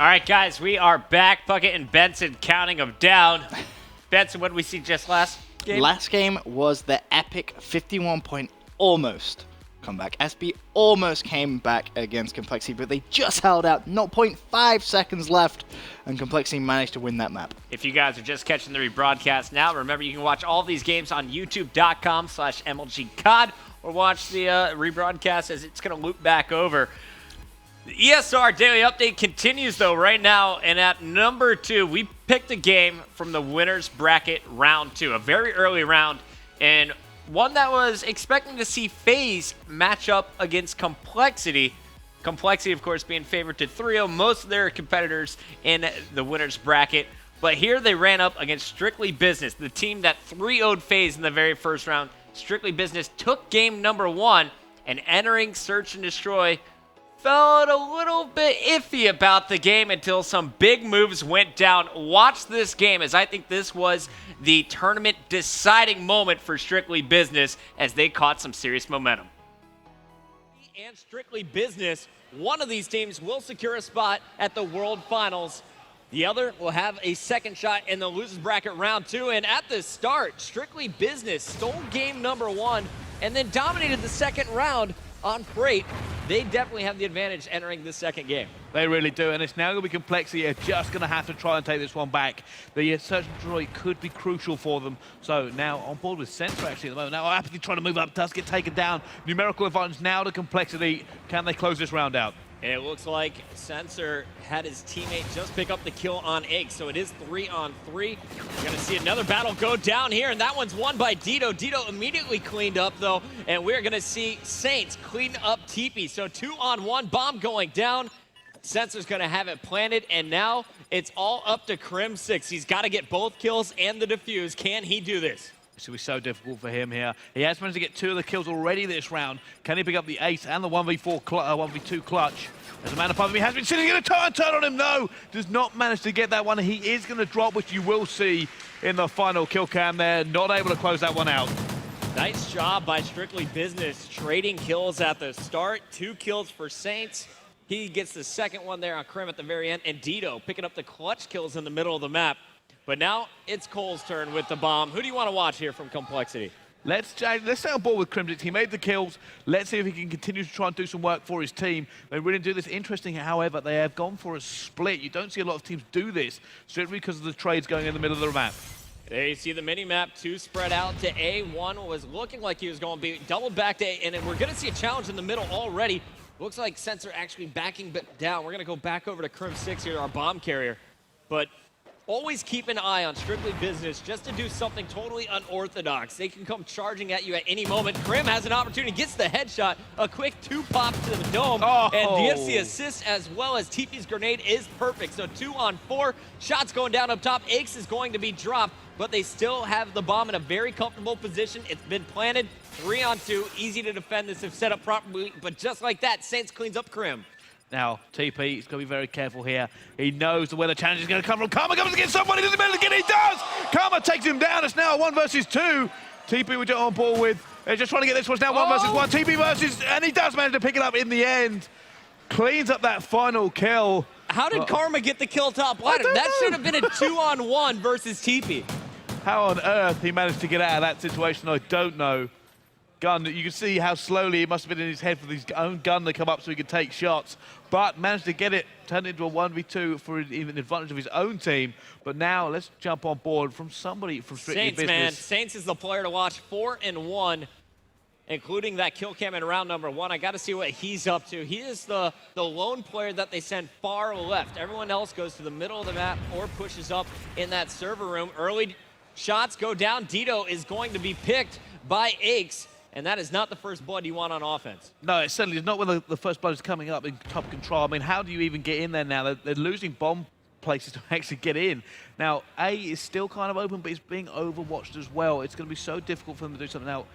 All right, guys, we are back. Bucket and Benson counting them down. Benson, what did we see just last game? Last game was the epic 51-point almost comeback. SB almost came back against Complexity, but they just held out. 0.5 seconds left, and Complexity managed to win that map. If you guys are just catching the rebroadcast now, remember you can watch all of these games on youtube.com/MLGCOD or watch the rebroadcast as it's going to loop back over. The ESR Daily Update continues, though, right now, and at number 2, we picked a game from the winner's bracket round 2, a very early round, and one that was expecting to see FaZe match up against Complexity. Complexity, of course, being favored to 3-0 most of their competitors in the winner's bracket, but here they ran up against Strictly Business, the team that 3-0'd FaZe in the very first round. Strictly Business took game number 1, and entering Search and Destroy, felt a little bit iffy about the game until some big moves went down. Watch this game, as I think this was the tournament deciding moment for Strictly Business as they caught some serious momentum. And Strictly Business, one of these teams will secure a spot at the World Finals. The other will have a second shot in the losers bracket round 2. And at the start, Strictly Business stole game number 1 and then dominated the second round on Freight. They definitely have the advantage entering the second game. They really do, and it's now going to be Complexity are just going to have to try and take this one back. The Search and Destroy could be crucial for them. So now on board with Sensor actually at the moment. Now Apathy trying to move up, does get taken down. Numerical advantage now to Complexity. Can they close this round out? And it looks like Sensor had his teammate just pick up the kill on Egg, so it is 3-on-3. We're going to see another battle go down here, and that one's won by Dito. Dito immediately cleaned up, though, and we're going to see Saints clean up TP. So 2-on-1, bomb going down. Sensor's going to have it planted, and now it's all up to Crim6. He's got to get both kills and the defuse. Can he do this? It's going to be so difficult for him here. He has managed to get 2 of the kills already this round. Can he pick up the ace and the 1v2 clutch? As a man above him, he has been sitting in a turn on him. No, does not manage to get that one. He is going to drop, which you will see in the final kill cam there. Not able to close that one out. Nice job by Strictly Business, trading kills at the start. 2 kills for Saints. He gets the second one there on Crim at the very end. And Dito picking up the clutch kills in the middle of the map. But now it's Cole's turn with the bomb. Who do you want to watch here from Complexity? Let's stay on board with Crim6. He made the kills. Let's see if he can continue to try and do some work for his team. They really do this. Interesting, however, they have gone for a split. You don't see a lot of teams do this, strictly because of the trades going in the middle of the map. There you see the mini-map, 2 spread out to A. 1 was looking like he was going to be doubled back to A, and then we're going to see a challenge in the middle already. Looks like Sensor actually backing down. We're going to go back over to Crim6 here, our bomb carrier. But always keep an eye on Strictly Business just to do something totally unorthodox. They can come charging at you at any moment. Crim has an opportunity, gets the headshot, a quick 2 pop to the dome, and gets the assist as well as TP's grenade is perfect. So 2-on-4, shots going down up top. Ace is going to be dropped, but they still have the bomb in a very comfortable position. It's been planted, 3-on-2, easy to defend this if set up properly, but just like that, Saints cleans up Crim. Now, TP, he's got to be very careful here. He knows where the challenge is going to come from. Karma comes against somebody, doesn't manage to get it, he does! Karma takes him down, it's now 1 versus 2. TP we're on board with. They're just trying to get this one, it's now 1 versus 1. TP versus, and he does manage to pick it up in the end. Cleans up that final kill. How did Karma get the kill top ladder? That should have been a 2-on-1 versus TP. How on earth he managed to get out of that situation, I don't know. Gun, you can see how slowly it must have been in his head for his own gun to come up so he could take shots, but managed to get it turned into a 1v2 for even the advantage of his own team. But now let's jump on board from somebody from Strictly Saints, Business. man. Saints is the player to watch, 4-1, including that kill cam in round number 1. I got to see what he's up to. He is the lone player that they send far left. Everyone else goes to the middle of the map or pushes up in that server room. Early shots go down. Dito is going to be picked by Aches. And that is not the first blood you want on offense. No, it certainly is not when the first blood is coming up in top control. I mean, how do you even get in there now? They're losing bomb places to actually get in. Now, A is still kind of open, but it's being overwatched as well. It's going to be so difficult for them to do something. Now,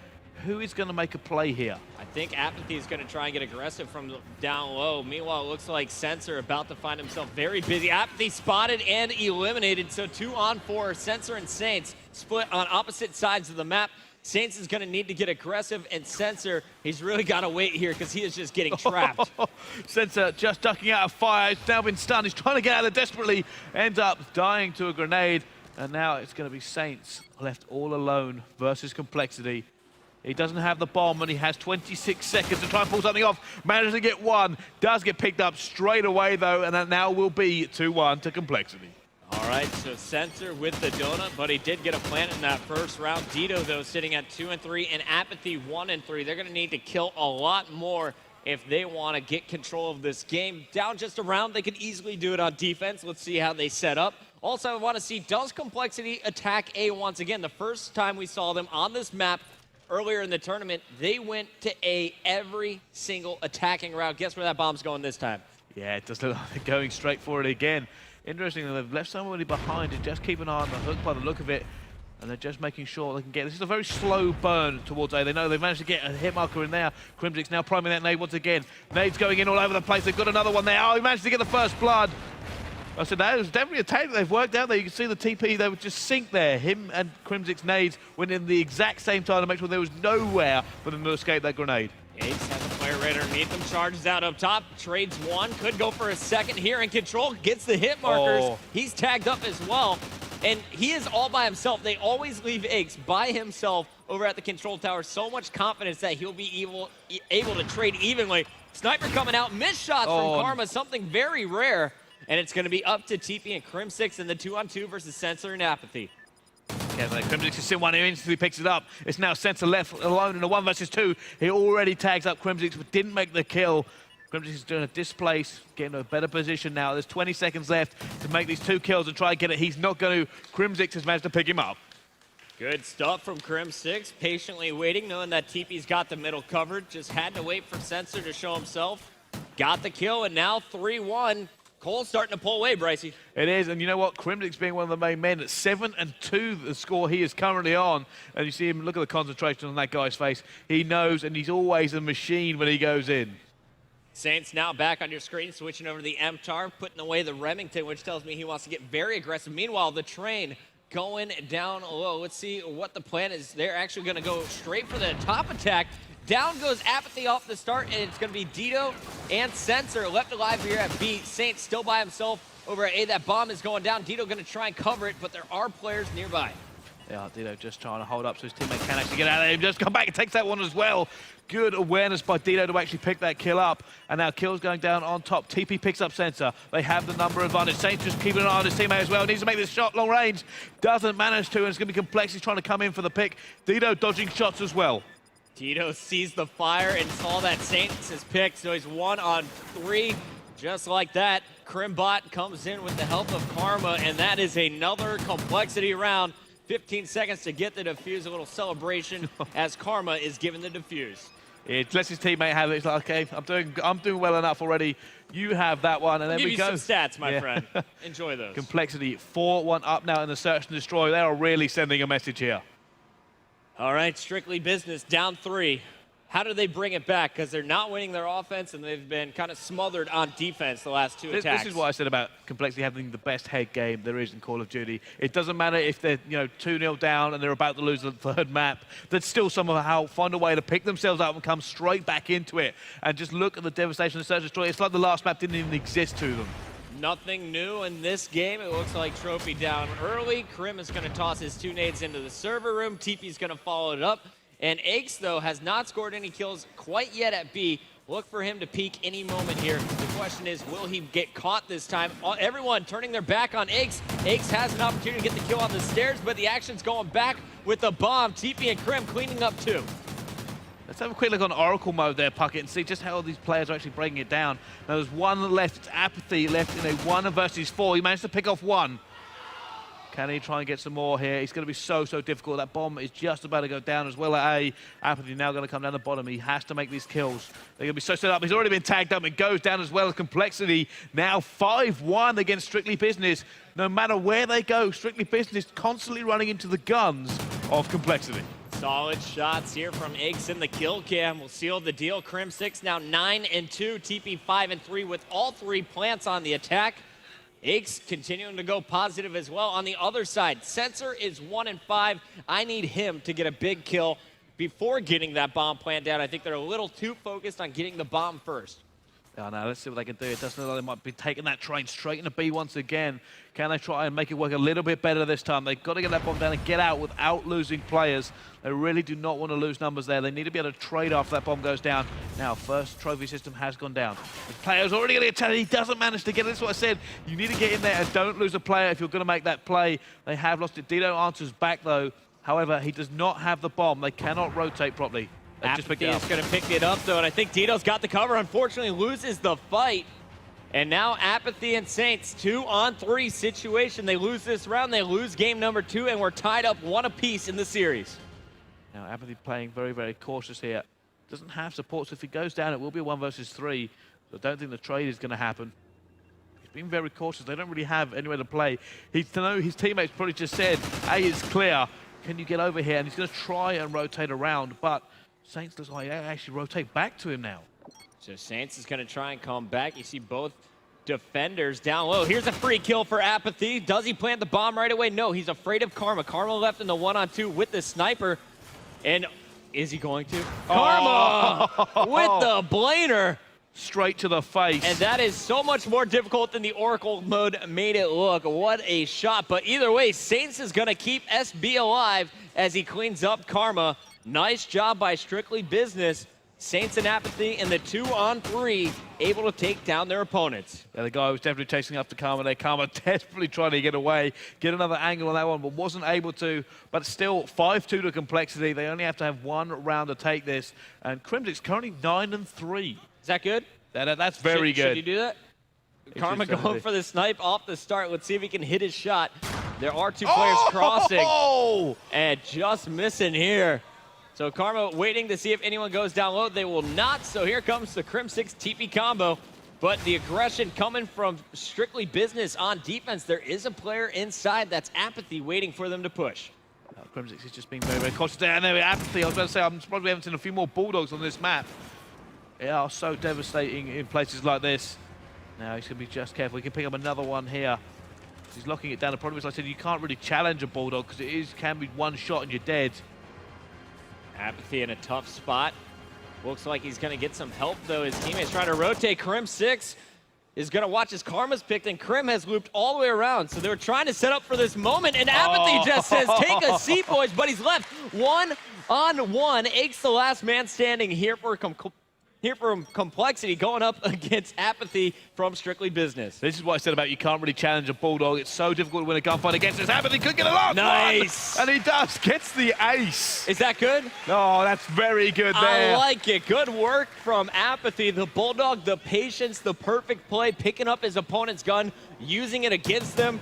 who is going to make a play here? I think Apathy is going to try and get aggressive from down low. Meanwhile, it looks like Sensor about to find himself very busy. Apathy spotted and eliminated, so 2-on-4. Sensor and Saints split on opposite sides of the map. Saints is going to need to get aggressive, and Sensor, he's really got to wait here because he is just getting trapped. Sensor just ducking out of fire. He's now been stunned. He's trying to get out of there desperately. Ends up dying to a grenade. And now it's going to be Saints left all alone versus Complexity. He doesn't have the bomb, and he has 26 seconds to try and pull something off. Manages to get one. Does get picked up straight away, though, and that now will be 2-1 to Complexity. All right, so Sensor with the donut, but he did get a plant in that first round. Dito, though, sitting at 2 and 3, and Apathy 1 and 3. They're going to need to kill a lot more if they want to get control of this game. Down just a round, they could easily do it on defense. Let's see how they set up. Also, I want to see, does Complexity attack A once again? The first time we saw them on this map earlier in the tournament, they went to A every single attacking route. Guess where that bomb's going this time? Yeah, it does look like they're going straight for it again. Interestingly, they've left somebody behind and just keep an eye on the hook by the look of it. And they're just making sure they can get... This is a very slow burn towards A. They know they've managed to get a hit marker in there. Crimsix now priming that nade once again. Nade's going in all over the place. They've got another one there. Oh, he managed to get the first blood. I said that was definitely a take that they've worked out there. You can see the TP, they would just sink there. Him and Crimsix nades went in the exact same time to make sure there was nowhere for them to escape that grenade. Ace has a player right underneath him, charges out up top, trades one, could go for a second here in control, gets the hit markers. Oh. He's tagged up as well, and he is all by himself. They always leave Ace by himself over at the control tower. So much confidence that he'll be able to trade evenly. Sniper coming out, missed shots from Karma, something very rare. And it's going to be up to TP and Crim6 in the 2-on-2 versus Sensor and Apathy. Yeah, like Crimsix is in one, he instantly picks it up. It's now Sensor left alone in a 1 versus 2. He already tags up Crimsix, but didn't make the kill. Crimsix is doing a displace, getting to a better position now. There's 20 seconds left to make these 2 kills and try and get it. He's not going to. Crimsix has managed to pick him up. Good stuff from Crim6, patiently waiting, knowing that TP's got the middle covered. Just had to wait for Sensor to show himself. Got the kill, and now 3-1. Cole's starting to pull away, Brycey. It is, and you know what? Crimsix being one of the main men at 7-2, the score he is currently on. And you see him, look at the concentration on that guy's face. He knows, and he's always a machine when he goes in. Saints now back on your screen, switching over to the MTAR, putting away the Remington, which tells me he wants to get very aggressive. Meanwhile, the train going down low. Let's see what the plan is. They're actually going to go straight for the top attack. Down goes Apathy off the start, and it's going to be Dito and Sensor left alive here at B. Saints still by himself over at A. That bomb is going down. Dito going to try and cover it, but there are players nearby. Yeah, Dito just trying to hold up so his teammate can actually get out of there. Just come back and takes that one as well. Good awareness by Dito to actually pick that kill up. And now Kill's going down on top. TP picks up Sensor. They have the number advantage. Saints just keeping an eye on his teammate as well. Needs to make this shot long range. Doesn't manage to, and it's going to be Complex. He's trying to come in for the pick. Dito dodging shots as well. Dito sees the fire and saw that Saints is picked, so he's 1 on 3. Just like that, Crimbot comes in with the help of Karma, and that is another Complexity round. 15 seconds to get the defuse, a little celebration as Karma is given the defuse. It lets his teammate have it. It's like, okay, I'm doing well enough already. You have that one, and then Give we you go. some stats, my friend. Enjoy those. Complexity 4-1 up now in the search and destroy. They are really sending a message here. All right, strictly business, down 3. How do they bring it back? Because they're not winning their offense, and they've been kind of smothered on defense the last 2 attacks. This is what I said about Complexity having the best head game there is in Call of Duty. It doesn't matter if they're 2-0 down and they're about to lose the 3rd map. They'd still somehow find a way to pick themselves up and come straight back into it. And just look at the devastation of Search and Destroy. It's like the last map didn't even exist to them. Nothing new in this game. It looks like Trophy down early. Krim is going to toss his 2 nades into the server room. TP's going to follow it up. And Aches, though, has not scored any kills quite yet at B. Look for him to peak any moment here. The question is, will he get caught this time? Everyone turning their back on Aches. Aches has an opportunity to get the kill on the stairs, but the action's going back with the bomb. TP and Krim cleaning up too. Let's have a quick look on Oracle mode there, Puckett, and see just how these players are actually breaking it down. Now there's 1 left. It's Apathy left in a 1 versus 4. He managed to pick off 1. Can he try and get some more here? It's going to be so difficult. That bomb is just about to go down as well at A. Apathy now going to come down the bottom. He has to make these kills. They're going to be so set up. He's already been tagged up. It goes down as well as Complexity. Now 5-1 against Strictly Business. No matter where they go, Strictly Business constantly running into the guns of Complexity. Solid shots here from Aches in the kill cam will seal the deal. Crim6 now 9-2, TP 5-3 with all 3 plants on the attack. Aches continuing to go positive as well. On the other side, Sensor is 1-5. I need him to get a big kill before getting that bomb plant down. I think they're a little too focused on getting the bomb first. Yeah, now let's see what they can do. It doesn't look like they might be taking that train straight into B once again. Can they try and make it work a little bit better this time? They've got to get that bomb down and get out without losing players. They really do not want to lose numbers there. They need to be able to trade after that bomb goes down. Now, first trophy system has gone down. The player's already going to get tagged. He doesn't manage to get it. That's what I said. You need to get in there and don't lose a player if you're going to make that play. They have lost it. Dino answers back, though. However, he does not have the bomb. They cannot rotate properly. Apathy is going to pick it up, though, and I think Dino's got the cover. Unfortunately, loses the fight. And now Apathy and Saints, 2-on-3 situation. They lose this round, they lose game number 2, and we're tied up 1 apiece in the series. Now, Apathy playing very, very cautious here. Doesn't have support, so if he goes down, it will be a 1 versus 3. So I don't think the trade is going to happen. He's being very cautious. They don't really have anywhere to play. His teammates probably just said, A is clear. Can you get over here? And he's going to try and rotate around, but Saints looks like they actually rotate back to him now. So Saints is going to try and come back. You see both defenders down low. Here's a free kill for Apathy. Does he plant the bomb right away? No, he's afraid of Karma. Karma left in the 1-on-2 with the sniper. And is he going to? Karma with the blainer. Straight to the face. And that is so much more difficult than the Oracle mode made it look. What a shot. But either way, Saints is going to keep SB alive as he cleans up Karma. Nice job by Strictly Business. Saints and Apathy in the 2-on-3, able to take down their opponents. Yeah, the guy was definitely chasing after Karma there. Karma desperately trying to get away, get another angle on that one, but wasn't able to. But still, 5-2 to Complexity. They only have to have 1 round to take this. And Crimsic's currently 9-3. Is that good? That's very good. Should you do that? Karma going for the snipe off the start. Let's see if he can hit his shot. There are 2 players crossing. And just missing here. So Karma waiting to see if anyone goes down low. They will not. So here comes the Crim6 TP combo. But the aggression coming from Strictly Business on defense. There is a player inside that's Apathy waiting for them to push. Crim6 is just being very, very cautious there. And there, Apathy. I was about to say, I'm surprised we haven't seen a few more Bulldogs on this map. They are so devastating in places like this. Now he's going to be just careful. He can pick up another one here. He's locking it down. The problem is, like I said, you can't really challenge a Bulldog because it can be 1 shot and you're dead. Apathy in a tough spot. Looks like he's going to get some help, though. His teammates trying to rotate. Crim6 is going to watch his Karma's picked, and Crim has looped all the way around. So they were trying to set up for this moment, and Apathy just says, take a seat, boys. But he's left 1-on-1. Aches the last man standing here for Complexity, going up against Apathy from Strictly Business. This is what I said about you can't really challenge a Bulldog. It's so difficult to win a gunfight against this. Apathy could get a last nice one, and he does. Gets the ace. Is that good? Oh, that's very good there. I like it. Good work from Apathy. The Bulldog, the patience, the perfect play, picking up his opponent's gun, using it against them,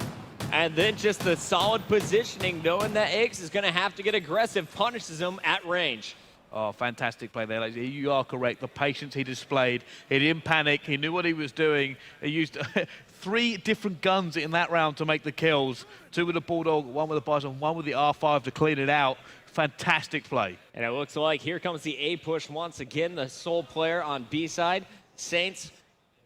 and then just the solid positioning, knowing that Aches is going to have to get aggressive, punishes him at range. Oh, fantastic play there. Like, you are correct. The patience he displayed. He didn't panic. He knew what he was doing. He used 3 different guns in that round to make the kills. 2 with the Bulldog, 1 with the Bison, 1 with the R5 to clean it out. Fantastic play. And it looks like here comes the A push once again. The sole player on B side. Saints,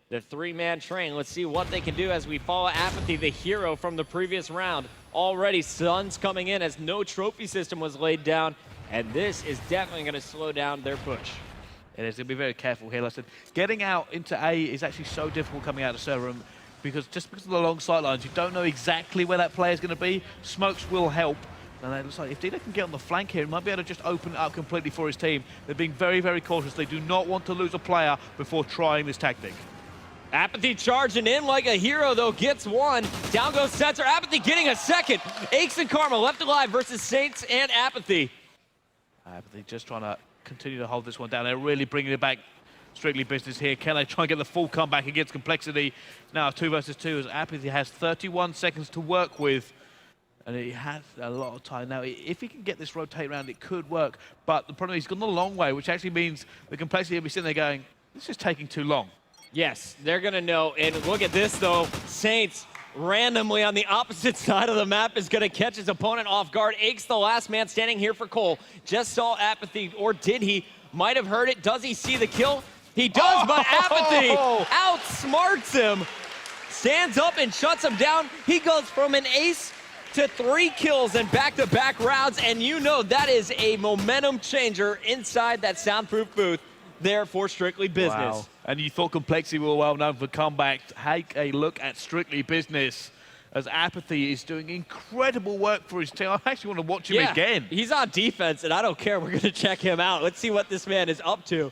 the 3-man train. Let's see what they can do as we follow Apathy, the hero from the previous round. Already, Suns coming in as no trophy system was laid down. And this is definitely going to slow down their push. It is. They'll be very careful here. Like I said, getting out into A is actually so difficult coming out of the server room because of the long sight lines, you don't know exactly where that player is going to be. Smokes will help. And it looks like if Dino can get on the flank here, he might be able to just open it up completely for his team. They're being very, very cautious. They do not want to lose a player before trying this tactic. Apathy charging in like a hero, though, gets 1. Down goes Sensor. Apathy getting a 2nd. Aches and Karma left alive versus Saints and Apathy. Apathy just trying to continue to hold this one down. They're really bringing it back. Strictly Business here. Can they try and get the full comeback against Complexity? Now 2 versus 2 as Apathy has 31 seconds to work with. And he has a lot of time. Now, if he can get this rotate round, it could work. But the problem is he's gone the long way, which actually means the Complexity will be sitting there going, this is taking too long. Yes, they're going to know. And look at this, though. Saints randomly on the opposite side of the map is going to catch his opponent off guard. Aches, the last man standing here for Cole. Just saw Apathy, or did he? Might have heard it. Does he see the kill? He does, but Apathy outsmarts him. stands up and shuts him down. He goes from an ace to 3 kills in back-to-back rounds, and you know that is a momentum changer inside that soundproof booth there for Strictly Business. Wow. And you thought Complexity were well known for comebacks. Take a look at Strictly Business, as Apathy is doing incredible work for his team. I actually want to watch him again. He's on defense, and I don't care. We're going to check him out. Let's see what this man is up to.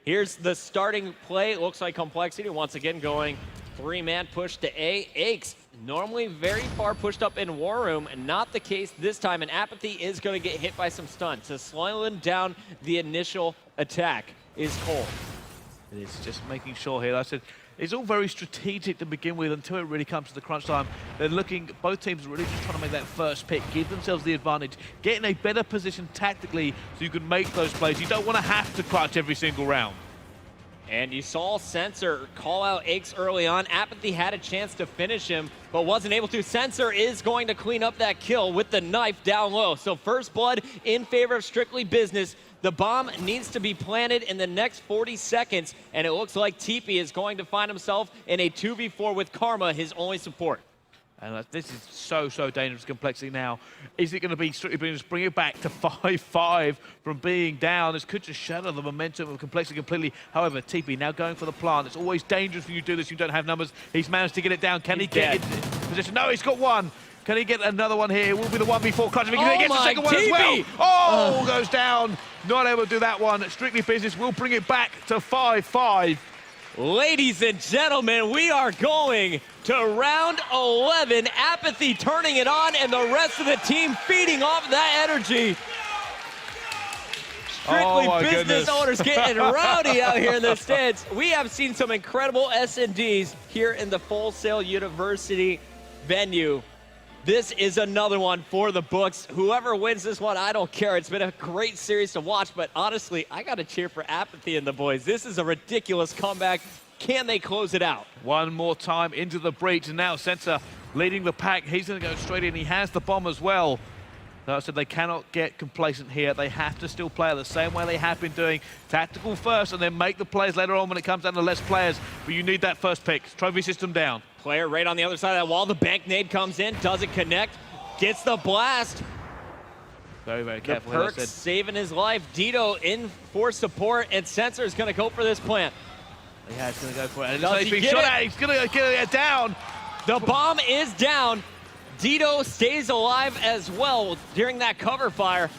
Here's the starting play. It looks like Complexity once again going 3-man push to A. Aches normally very far pushed up in War Room, and not the case this time, and Apathy is going to get hit by some stuns. So slowing down the initial attack is Cole. It's just making sure here, like I said, it's all very strategic to begin with until it really comes to the crunch time. They're looking, both teams are really just trying to make that first pick, give themselves the advantage, get in a better position tactically so you can make those plays. You don't want to have to clutch every single round. And you saw Sensor call out Aches early on. Apathy had a chance to finish him, but wasn't able to. Sensor is going to clean up that kill with the knife down low. So first blood in favor of Strictly Business. The bomb needs to be planted in the next 40 seconds, and it looks like TP is going to find himself in a 2v4 with Karma, his only support. And this is so dangerous Complexity now. Is it going to be Strictly Business bring it back to 5-5 from being down? This could just shatter the momentum of Complexity completely. However, TP now going for the plant. It's always dangerous when you do this, you don't have numbers. He's managed to get it down. Can he get it in position? No, he's got one. Can he get another one here? It will be the 1v4 clutch. If he gets the second one as well. Oh, goes down. Not able to do that one. Strictly Business will bring it back to 5-5. Ladies and gentlemen, we are going to round 11. Apathy turning it on, and the rest of the team feeding off that energy. Strictly Business owners getting rowdy out here in the stands. We have seen some incredible S&Ds here in the Full Sail University venue. This is another one for the books. Whoever wins this one, I don't care. It's been a great series to watch, but honestly, I got to cheer for Apathy and the boys. This is a ridiculous comeback. Can they close it out? One more time into the breach, and now Sensor leading the pack. He's going to go straight in. He has the bomb as well. Like I said, they cannot get complacent here. They have to still play the same way they have been doing. Tactical first, and then make the plays later on when it comes down to less players. But you need that first pick. Trophy system down. Player right on the other side of that wall. The bank nade comes in, doesn't connect, gets the blast. Very careful. The Perks saving his life. Dito in for support, and Sensor is going to go for this plant. Yeah, he's going to go for it. Does he get it? He's going to get it down. The bomb is down. Dito stays alive as well during that cover fire.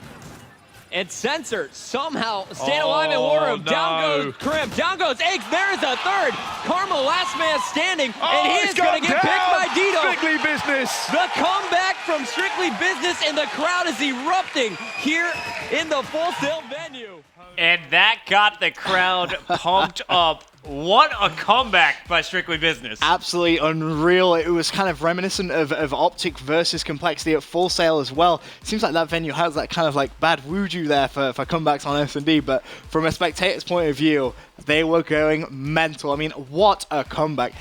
And Sensor somehow staying alive in War Room. No. Down goes Crim. Down goes Eggs. There is a third. Karma, last man standing. And he is going to get picked by Dito. Strictly Business. The comeback from Strictly Business, and the crowd is erupting here in the Full Sail venue. And that got the crowd pumped up. What a comeback by Strictly Business. Absolutely unreal. It was kind of reminiscent of Optic versus Complexity at Full Sail as well. Seems like that venue has that kind of like bad voodoo there for comebacks on S&D, but from a spectator's point of view, they were going mental. I mean, what a comeback.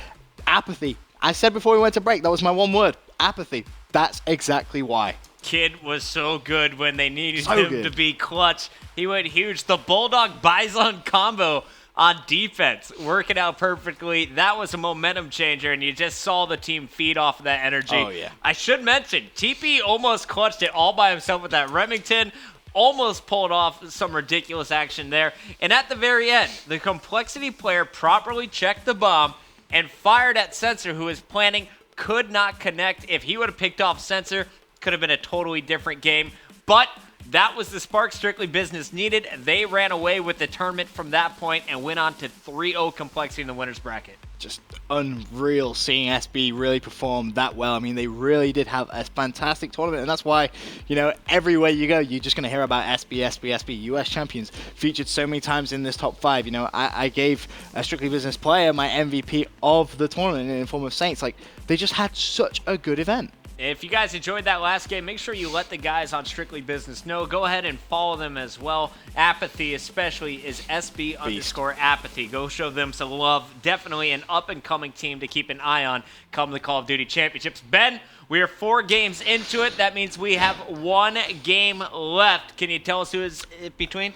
Apathy. I said before we went to break, that was my one word. Apathy. That's exactly why. Kid was so good when they needed him to be clutch. He went huge. The Bulldog Bison combo on defense, working out perfectly. That was a momentum changer, and you just saw the team feed off of that energy. Oh, yeah. I should mention, TP almost clutched it all by himself with that Remington, almost pulled off some ridiculous action there. And at the very end, the Complexity player properly checked the bomb and fired at Sensor, who was planning, could not connect. If he would have picked off Sensor, could have been a totally different game. But that was the spark Strictly Business needed. They ran away with the tournament from that point and went on to 3-0 Complexity in the winner's bracket. Just unreal seeing SB really perform that well. I mean, they really did have a fantastic tournament, and that's why, you know, everywhere you go, you're just going to hear about SB. US champions featured so many times in this top 5. You know, I gave a Strictly Business player my MVP of the tournament in the form of Saints. Like, they just had such a good event. If you guys enjoyed that last game, make sure you let the guys on Strictly Business know. Go ahead and follow them as well. Apathy especially is SB_Apathy. Go show them some love. Definitely an up-and-coming team to keep an eye on come the Call of Duty Championships. Ben, we are 4 games into it. That means we have 1 game left. Can you tell us who is it between?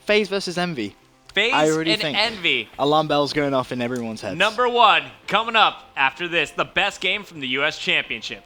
FaZe versus Envy. FaZe I already and think Envy. alarm bells going off in everyone's heads. Number 1 coming up after this, the best game from the U.S. Championship.